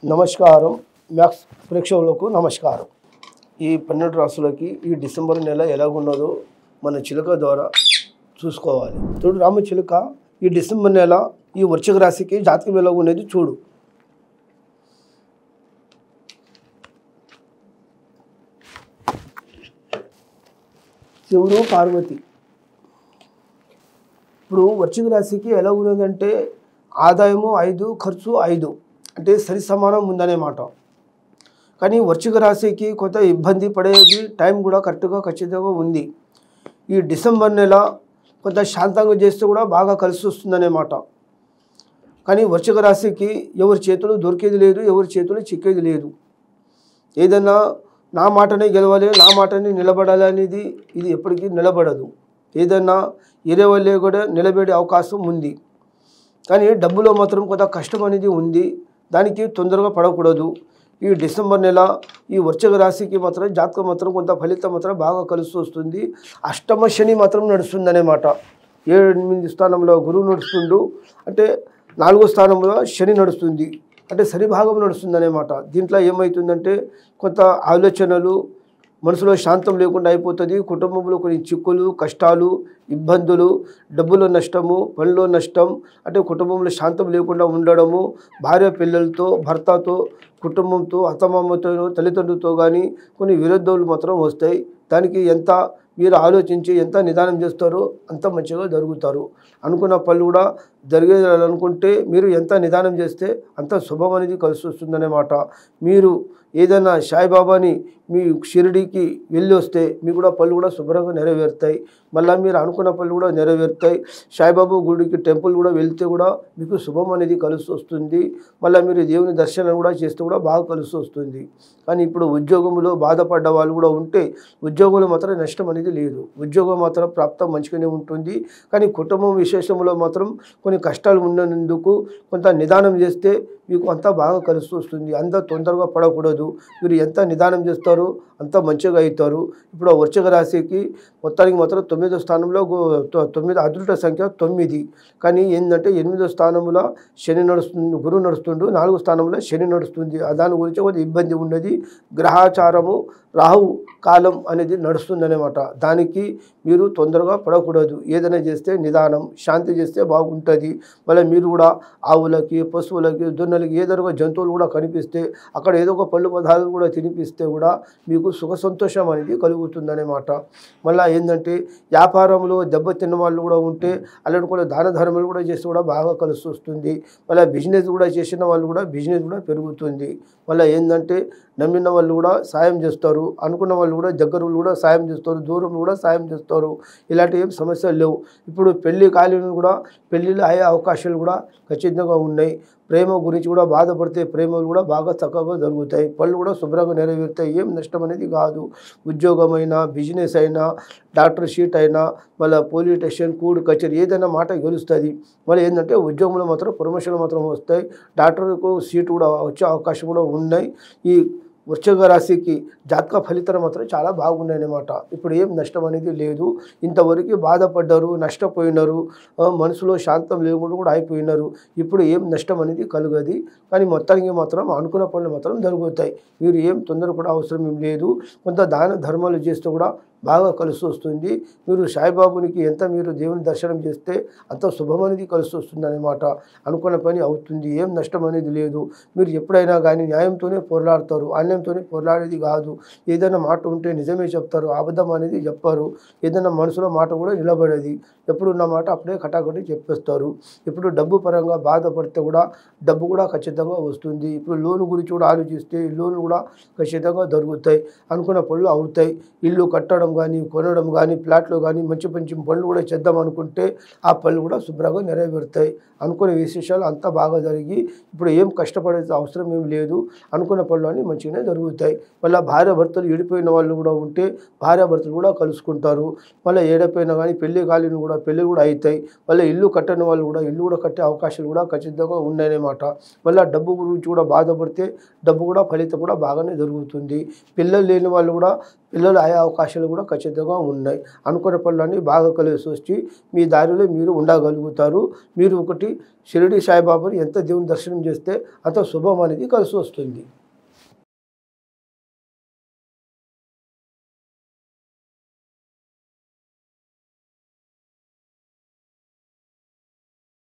నమస్కారం. మ్యాథ్స్ ప్రేక్షకులకు నమస్కారం. ఈ 12 రాశులకి ఈ డిసెంబర్ నెల ఎలాగున్నదో మన చిలుక ద్వారా చూసుకోవాలి. చూడు రామచిలుక, ఈ డిసెంబర్ నెల ఈ వృశ్చిక రాశికి జాతకం ఎలా ఉన్నది చూడు. శివుడు పార్వతి. ఇప్పుడు వృశ్చిక రాశికి ఎలా ఉన్నదంటే ఆదాయము 5, ఖర్చు 5, అంటే సరి సమానం ఉందనే మాట. కానీ వృశ్చిక రాశికి కొంత ఇబ్బంది పడేది టైం కూడా కరెక్ట్గా ఖచ్చితంగా ఉంది. ఈ డిసెంబర్ నెల కొంత శాంతంగా చేస్తే కూడా బాగా కలిసి వస్తుందనే మాట. కానీ వృశ్చిక రాశికి ఎవరి చేతులు దొరికేది లేదు, ఎవరి చేతులు చిక్కేది లేదు. ఏదైనా నా మాటనే గెలవాలి, నా మాటనే నిలబడాలి అనేది ఇది ఎప్పటికీ నిలబడదు. ఏదైనా వేరే వాళ్ళే కూడా నిలబడే అవకాశం ఉంది. కానీ డబ్బులో మాత్రం కొంత కష్టం అనేది ఉంది. దానికి తొందరగా పడకూడదు. ఈ డిసెంబర్ నెల ఈ వృశ్చిక రాశికి మాత్రం జాతకం మాత్రం కొంత ఫలితం మాత్రం బాగా కలిసి వస్తుంది. అష్టమ శని మాత్రం నడుస్తుంది మాట. 7-8 స్థానంలో గురువు నడుస్తుండు, అంటే 4వ స్థానంలో శని నడుస్తుంది, అంటే సరి భాగం నడుస్తుంది మాట. దీంట్లో ఏమవుతుందంటే కొంత ఆలోచనలు, మనసులో శాంతం లేకుండా అయిపోతుంది. కుటుంబంలో కొన్ని చిక్కులు, కష్టాలు, ఇబ్బందులు, డబ్బులో నష్టము, పనిలో నష్టం, అంటే కుటుంబంలో శాంతం లేకుండా ఉండడము, భార్య పిల్లలతో, భర్తతో, కుటుంబంతో, అత్తమామతో, తల్లిదండ్రులతో కానీ కొన్ని విరోధాలు మాత్రం వస్తాయి. దానికి ఎంత మీరు ఆలోచించి ఎంత నిదానం చేస్తారో అంత మంచిగా జరుగుతారు. అనుకున్న పనులు కూడా జరిగేయాలనుకుంటే మీరు ఎంత నిదానం చేస్తే అంత శుభం అనేది కలిసి వస్తుందనే మాట. మీరు ఏదైనా సాయిబాబాని మీ షిరిడీకి వెళ్ళి వస్తే మీకు కూడా పనులు కూడా శుభ్రంగా నెరవేరుతాయి. మళ్ళీ మీరు అనుకున్న పనులు కూడా నెరవేరుతాయి. సాయిబాబా గుడికి టెంపుల్ కూడా వెళ్తే కూడా మీకు శుభం అనేది కలిసి వస్తుంది. మళ్ళీ మీరు దేవుని దర్శనం కూడా చేస్తే కూడా బాగా కలిసి వస్తుంది. కానీ ఇప్పుడు ఉద్యోగంలో బాధపడ్డ వాళ్ళు కూడా ఉంటే ఉద్యోగంలో మాత్రం నష్టం అనేది లేదు. ఉద్యోగం మాత్రం ప్రాప్తం మంచిగానే ఉంటుంది. కానీ కుటుంబం విశేషంలో మాత్రం కొన్ని కష్టాలు ఉన్నందుకు కొంత నిదానం చేస్తే మీకు అంతా బాగా కలిసి వస్తుంది. అంత తొందరగా పడకూడదు. మీరు ఎంత నిదానం చేస్తారో అంత మంచిగా అవుతారు. ఇప్పుడు వృశ్చిక రాశికి మొత్తానికి మాత్రం 9వ స్థానంలో 9 అదృష్ట సంఖ్య 9. కానీ ఏంటంటే 8వ స్థానంలో శని నడుస్తుంది, గురువు నడుస్తుండు, 4వ స్థానంలో శని నడుస్తుంది. దాని గురించి కొంచెం ఇబ్బంది ఉన్నది. గ్రహాచారము రాహు కాలం అనేది నడుస్తుందన్నమాట. దానికి మీరు తొందరగా పడకూడదు. ఏదైనా చేస్తే నిదానం, శాంతి చేస్తే బాగుంటుంది. మళ్ళీ మీరు కూడా ఆవులకి, పశువులకి, దున్నలకి ఏదైనా జంతువులు కూడా కనిపిస్తే అక్కడ ఏదో ఒక పళ్ళు పదార్థాలు కూడా తినిపిస్తే కూడా మీకు సుఖ సంతోషం అనేది కలుగుతుందన్నమాట. మళ్ళీ ఏంటంటే వ్యాపారంలో దెబ్బతిన్న వాళ్ళు కూడా ఉంటే అలాంటి కూడా దాన ధర్మాలు కూడా చేస్తే కూడా బాగా కలిసి వస్తుంది. మళ్ళీ బిజినెస్ కూడా చేసిన వాళ్ళు కూడా బిజినెస్ కూడా పెరుగుతుంది. మళ్ళీ ఏంటంటే నమ్మిన వాళ్ళు కూడా సాయం చేస్తారు, అనుకున్న వాళ్ళు కూడా దగ్గర కూడా సాయం చేస్తారు, దూరం కూడా సాయం చేస్తారు. ఇలాంటి ఏం సమస్యలు లేవు. ఇప్పుడు పెళ్లి కాలేని కూడా పెళ్ళిళ్ళు అయ్యే అవకాశాలు కూడా ఖచ్చితంగా ఉన్నాయి. ప్రేమ గురించి కూడా బాధపడితే ప్రేమలు కూడా బాగా చక్కగా జరుగుతాయి. పళ్ళు కూడా శుభ్రంగా నెరవేరుతాయి. ఏం నష్టం అనేది కాదు. ఉద్యోగం అయినా, బిజినెస్ అయినా, డాక్టర్ షీట్ అయినా, మళ్ళీ పోలీస్ స్టేషన్, కోర్టు కచేరీ ఏదైనా మాట గెలుస్తుంది. మళ్ళీ ఏంటంటే ఉద్యోగంలో మాత్రం ప్రమోషన్లు మాత్రం వస్తాయి. డాక్టర్కు సీటు కూడా వచ్చే అవకాశం కూడా ఉన్నాయి. ఈ వృశ్చిక రాశికి జాతక ఫలితాలు మాత్రం చాలా బాగున్నాయన్నమాట. ఇప్పుడు ఏం నష్టం అనేది లేదు. ఇంతవరకు బాధపడ్డారు, నష్టపోయినారు, మనసులో శాంతం లేకుండా కూడా అయిపోయినారు. ఇప్పుడు ఏం నష్టం అనేది కలగదు. కానీ మొత్తానికి మాత్రం అనుకున్న పనులు మాత్రం జరుగుతాయి. మీరు ఏం తొందరపడే అవసరం ఏం లేదు. కొంత దాన ధర్మాలు చేస్తే కూడా బాగా కలిసి వస్తుంది. మీరు సాయిబాబునికి ఎంత మీరు దేవుని దర్శనం చేస్తే అంత శుభం అనేది కలిసి వస్తుంది అన్నమాట. అనుకున్న పని అవుతుంది. ఏం నష్టం అనేది లేదు. మీరు ఎప్పుడైనా కానీ న్యాయంతోనే పోరాడతారు, అన్యాయంతోనే పోరాడేది కాదు. ఏదైనా మాట ఉంటే నిజమే చెప్తారు, అబద్ధం అనేది చెప్పారు. ఏదైనా మనసులో మాట కూడా నిలబడేది. ఎప్పుడు ఉన్న మాట అప్పుడే కటాకటి చెప్పేస్తారు. ఇప్పుడు డబ్బు పరంగా బాధపడితే కూడా డబ్బు కూడా ఖచ్చితంగా వస్తుంది. ఇప్పుడు లోన్ గురించి కూడా ఆలోచిస్తే లోన్ కూడా ఖచ్చితంగా దొరుకుతాయి. అనుకున్న పనులు అవుతాయి. ఇల్లు కట్టడం కానీ, కొనడం కానీ, ప్లాట్లు కానీ మంచి మంచి పనులు కూడా చేద్దాం అనుకుంటే ఆ పనులు కూడా శుభ్రంగా నెరవేరుతాయి. అనుకునే విశేషాలు అంతా బాగా జరిగి ఇప్పుడు ఏం కష్టపడే అవసరం ఏం లేదు. అనుకున్న పనులు అన్నీ మంచిగానే జరుగుతాయి. మళ్ళీ భార్యాభర్తలు విడిపోయిన వాళ్ళు కూడా ఉంటే భార్యాభర్తలు కూడా కలుసుకుంటారు. మళ్ళీ ఏడపోయినా కానీ పెళ్లి కాలేని కూడా పెళ్ళి కూడా అవుతాయి. మళ్ళీ ఇల్లు కట్టని వాళ్ళు కూడా ఇల్లు కూడా కట్టే అవకాశాలు కూడా ఖచ్చితంగా ఉన్నాయన్నమాట. మళ్ళీ డబ్బు గురించి కూడా బాధపడితే డబ్బు కూడా ఫలితం కూడా బాగానే జరుగుతుంది. పిల్లలు లేని వాళ్ళు కూడా పిల్లలు అయ్యే అవకాశాలు కూడా ఖచ్చితంగా ఉన్నాయి. అనుకున్న పనులన్నీ బాగా కలిసి వచ్చి మీ దారిలో మీరు ఉండగలుగుతారు. మీరు ఒకటి షిరిడి సాయిబాబాని ఎంత దేవుని దర్శనం చేస్తే అంత శుభం అనేది కలిసి వస్తుంది.